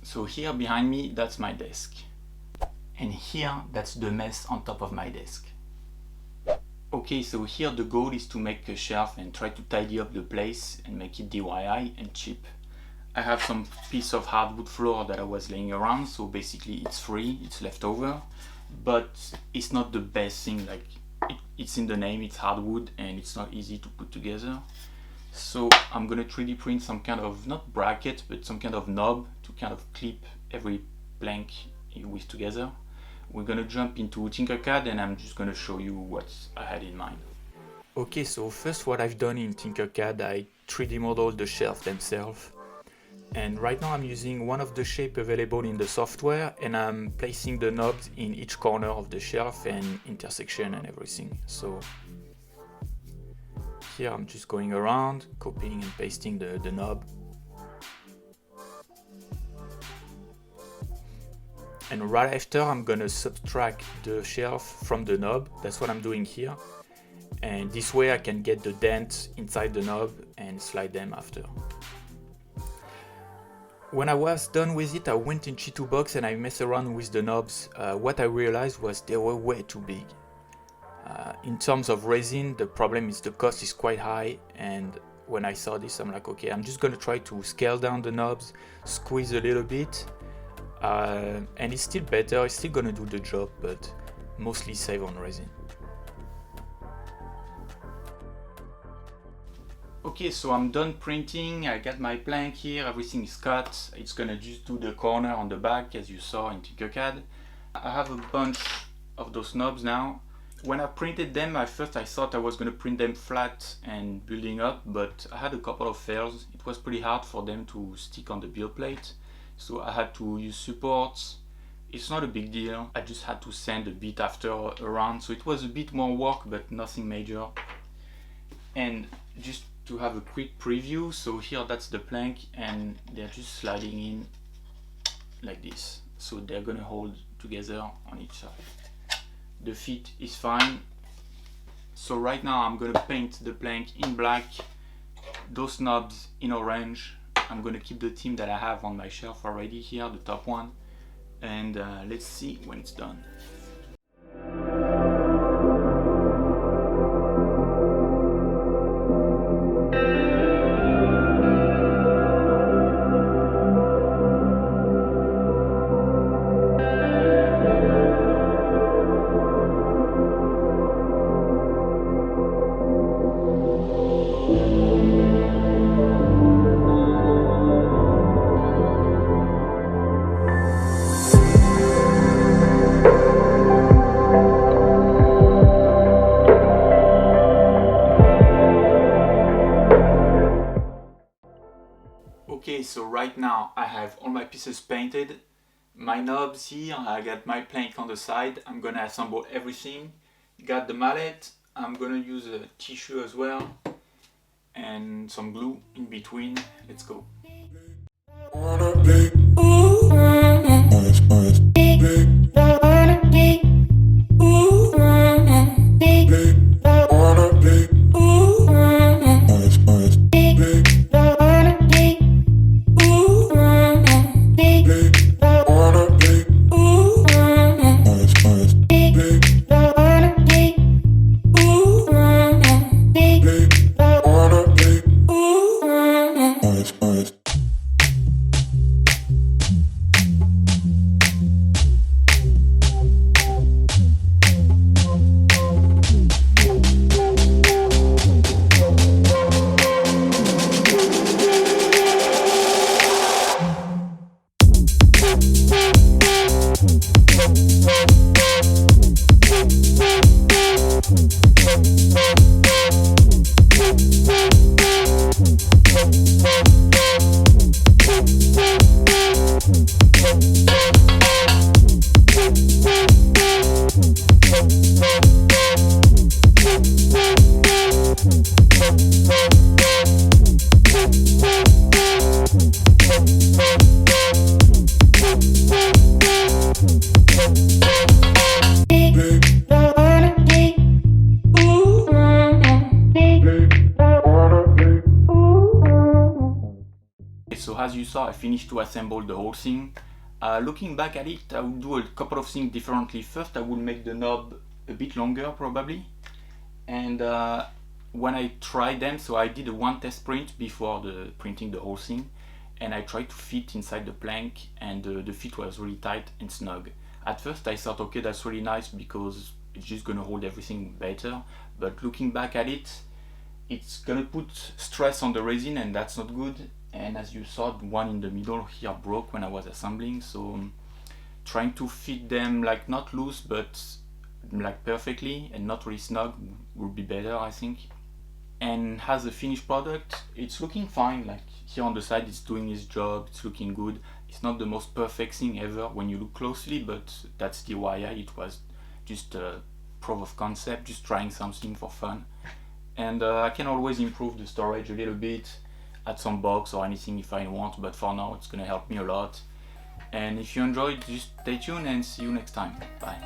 So here behind me, that's my desk. And here, that's the mess on top of my desk. Okay, so here the goal is to make a shelf and try to tidy up the place and make it DIY and cheap. I have some piece of hardwood floor that I was laying around, so basically it's free, it's leftover, but it's not the best thing. Like it's in the name, it's hardwood and it's not easy to put together. So I'm gonna 3D print some kind of, not bracket, but some kind of knob to kind of clip every plank with together. We're gonna jump into Tinkercad and I'm just gonna show you what I had in mind. Okay, so first what I've done in Tinkercad, I 3D modeled the shelf themselves. And right now I'm using one of the shapes available in the software and I'm placing the knobs in each corner of the shelf and intersection and everything. So here I'm just going around, copying and pasting the knob. And right after I'm gonna subtract the shelf from the knob. That's what I'm doing here. And this way I can get the dents inside the knob and slide them after. When I was done with it, I went in G2Box and I messed around with the knobs. What I realized was they were way too big. In terms of resin, the problem is the cost is quite high, and when I saw this, I'm like, okay, I'm just gonna try to scale down the knobs, squeeze a little bit, and it's still better, it's still gonna do the job, but mostly save on resin. Okay, so I'm done printing, I got my plank here, everything is cut. It's gonna just do the corner on the back as you saw in Tinkercad. I have a bunch of those knobs now. When I printed them, at first I thought I was gonna print them flat and building up, but I had a couple of fails. It was pretty hard for them to stick on the build plate, so I had to use supports. It's not a big deal, I just had to sand a bit after around, so it was a bit more work, but nothing major. And just to have a quick preview, so here that's the plank and they're just sliding in like this, so they're gonna hold together on each side. The fit is fine. So right now I'm gonna paint the plank in black, those knobs in orange. I'm gonna keep the theme that I have on my shelf already here, the top one, and let's see when it's done. Okay, so right now I have all my pieces painted, my knobs here, I got my plank on the side, I'm gonna assemble everything. Got the mallet, I'm gonna use a tissue as well, and some glue in between. Let's go. saw, I finished to assemble the whole thing. Looking back at it, I would do a couple of things differently. First, I would make the knob a bit longer probably, and when I tried them, so I did a one test print before printing the whole thing, and I tried to fit inside the plank, and the fit was really tight and snug. At first I thought, okay, that's really nice because it's just gonna hold everything better, but looking back at it, it's gonna put stress on the resin, and that's not good. And as you saw, the one in the middle here broke when I was assembling, so trying to fit them like not loose but like perfectly and not really snug would be better, I think. And as a finished product, it's looking fine. Like here on the side, it's doing its job, it's looking good. It's not the most perfect thing ever when you look closely, but that's DIY. It was just a proof of concept, just trying something for fun. And I can always improve the storage a little bit, add some box or anything if I want, but for now it's gonna help me a lot. And if you enjoyed, just stay tuned and see you next time. Bye.